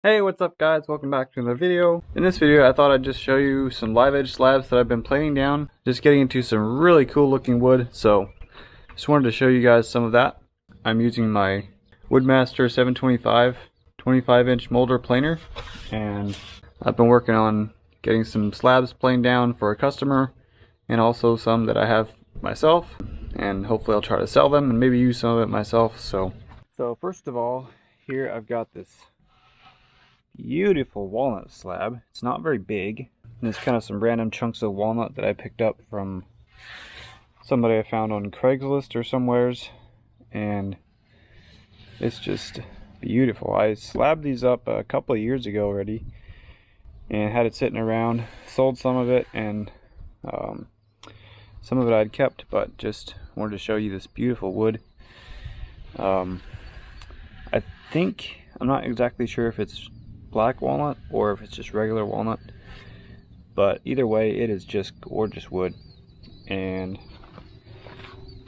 Hey, what's up guys? Welcome back to another video. In this video I thought I'd just show you some live edge slabs that I've been planing down. Just getting into some really cool looking wood, so just wanted to show you guys some of that. I'm using my Woodmaster 725 25-inch molder planer, and I've been working on getting some slabs planed down for a customer and also some that I have myself, and hopefully I'll try to sell them and maybe use some of it myself. So first of all, here I've got this beautiful walnut slab. It's not very big, and it's kind of some random chunks of walnut that I picked up from somebody I found on Craigslist or somewheres, and it's just beautiful. I slabbed these up a couple of years ago already and had it sitting around. Sold some of it, and some of it I'd kept, but just wanted to show you this beautiful wood. I'm not exactly sure if it's black walnut or if it's just regular walnut, but either way it is just gorgeous wood. And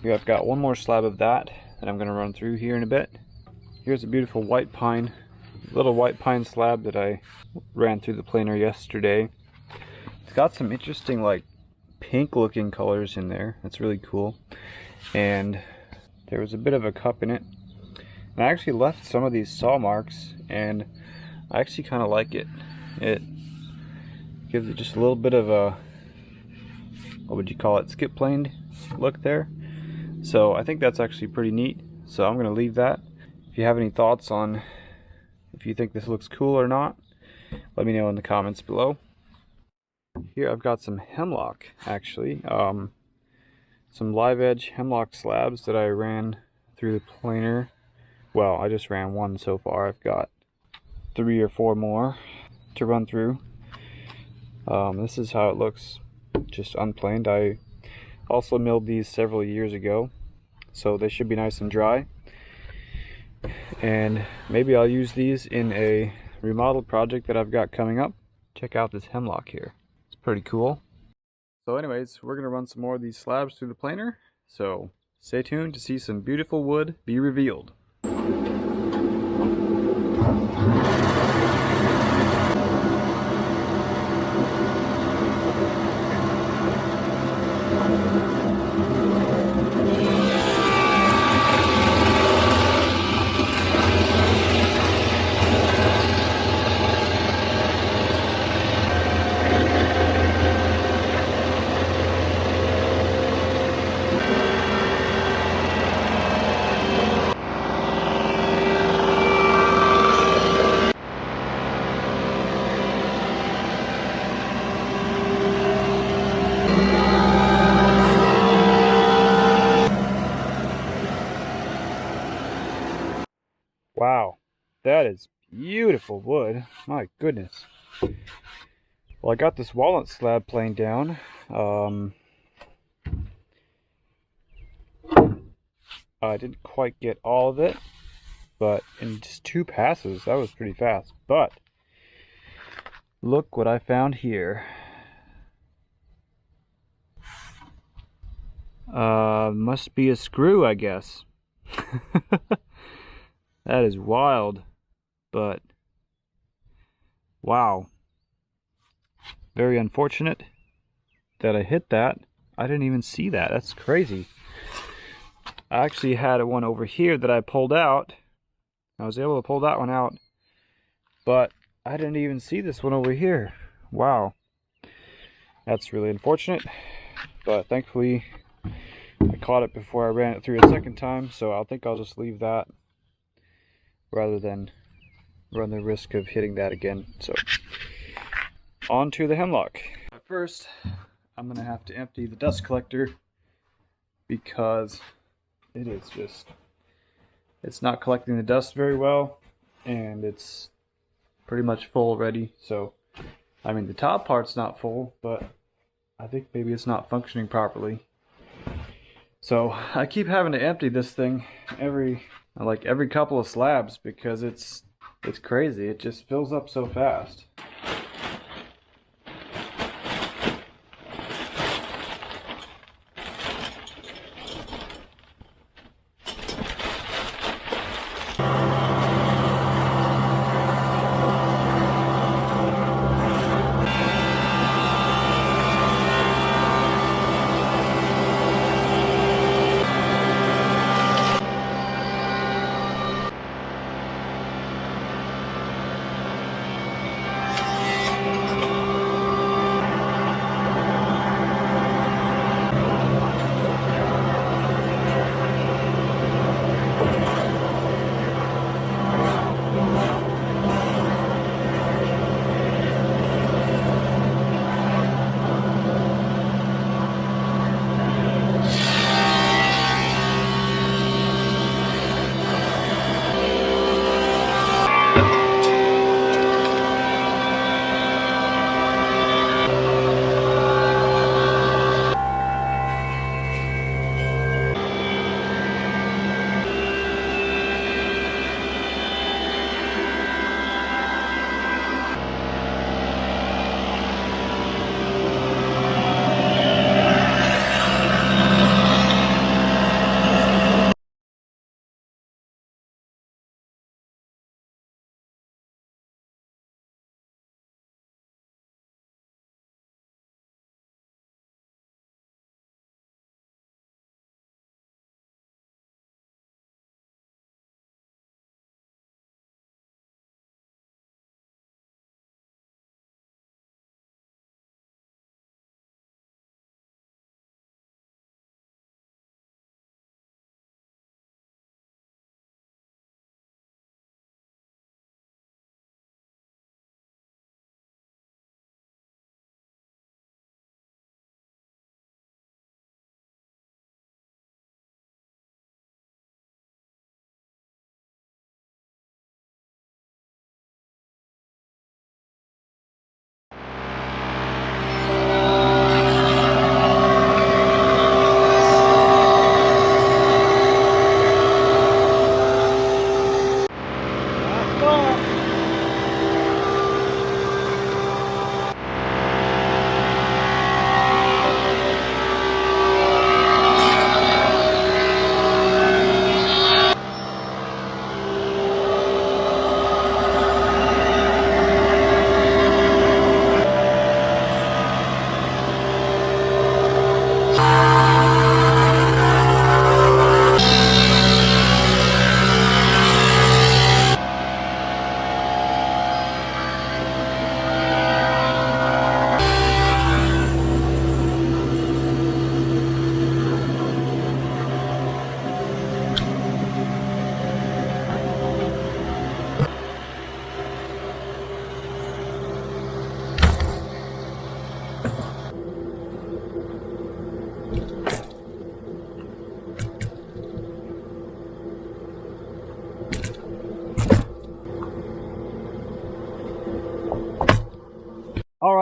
here I've got one more slab of that I'm going to run through here in a bit. Here's a beautiful white pine, little white pine slab that I ran through the planer yesterday. It's got some interesting like pink looking colors in there. That's really cool. And there was a bit of a cup in it, and I actually left some of these saw marks, and I actually kind of like it. It gives it just a little bit of a, what would you call it, skip planed look there. So I think that's actually pretty neat. So I'm going to leave that. If you have any thoughts on if you think this looks cool or not, let me know in the comments below. Here I've got some hemlock, actually. Some live edge hemlock slabs that I ran through the planer. Well, I just ran one so far. I've got 3 or 4 more to run through. This is how it looks, just unplaned. I also milled these several years ago, so they should be nice and dry. And maybe I'll use these in a remodel project that I've got coming up. Check out this hemlock here. It's pretty cool. So anyways, we're going to run some more of these slabs through the planer, so stay tuned to see some beautiful wood be revealed. Wow, that is beautiful wood. My goodness. Well, I got this walnut slab planed down. I didn't quite get all of it, but in just 2 passes, that was pretty fast. But look what I found here. Must be a screw, I guess. That is wild, but wow. Very unfortunate that I hit that. I didn't even see that. That's crazy. I actually had one over here that I pulled out. I was able to pull that one out, but I didn't even see this one over here. Wow. That's really unfortunate, but thankfully I caught it before I ran it through a second time, so I think I'll just leave that rather than run the risk of hitting that again. So on to the hemlock. But first, I'm gonna have to empty the dust collector because it's not collecting the dust very well, and it's pretty much full already. So I mean, the top part's not full, but I think maybe it's not functioning properly. So I keep having to empty this thing every couple of slabs because it's crazy. It just fills up so fast.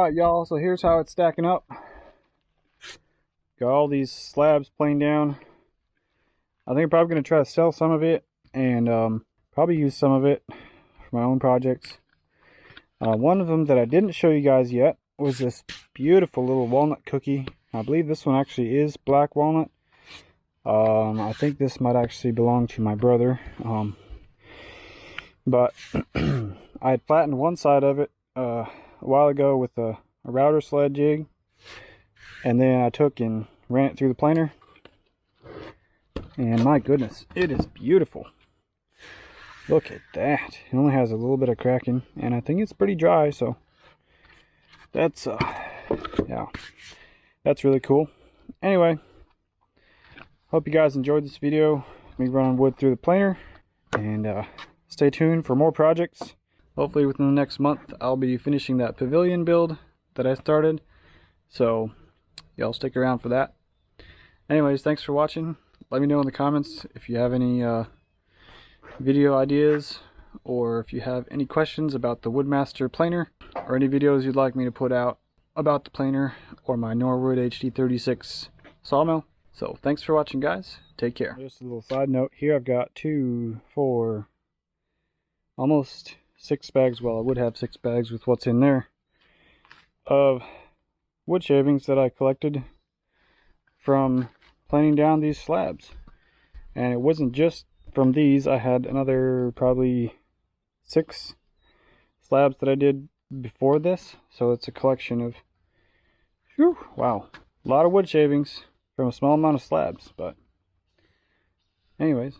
Alright y'all, so here's how it's stacking up. Got all these slabs planed down. I think I'm probably going to try to sell some of it and probably use some of it for my own projects. One of them that I didn't show you guys yet was this beautiful little walnut cookie. I believe this one actually is black walnut. I think this might actually belong to my brother. But I had flattened one side of it a while ago with a router sled jig, and then I took and ran it through the planer, and my goodness, it is beautiful. Look at that. It only has a little bit of cracking, and I think it's pretty dry, so that's yeah, that's really cool. Anyway, hope you guys enjoyed this video, me running wood through the planer, and stay tuned for more projects. Hopefully within the next month I'll be finishing that pavilion build that I started, so y'all stick around for that. Anyways, thanks for watching. Let me know in the comments if you have any video ideas, or if you have any questions about the Woodmaster planer, or any videos you'd like me to put out about the planer or my Norwood HD36 sawmill. So thanks for watching, guys. Take care. Just a little side note here, I've got 2, 4, almost 6 bags, well I would have 6 bags with what's in there, of wood shavings that I collected from planing down these slabs. And it wasn't just from these, I had another probably 6 slabs that I did before this, so it's a collection of, whew, wow, a lot of wood shavings from a small amount of slabs. But anyways,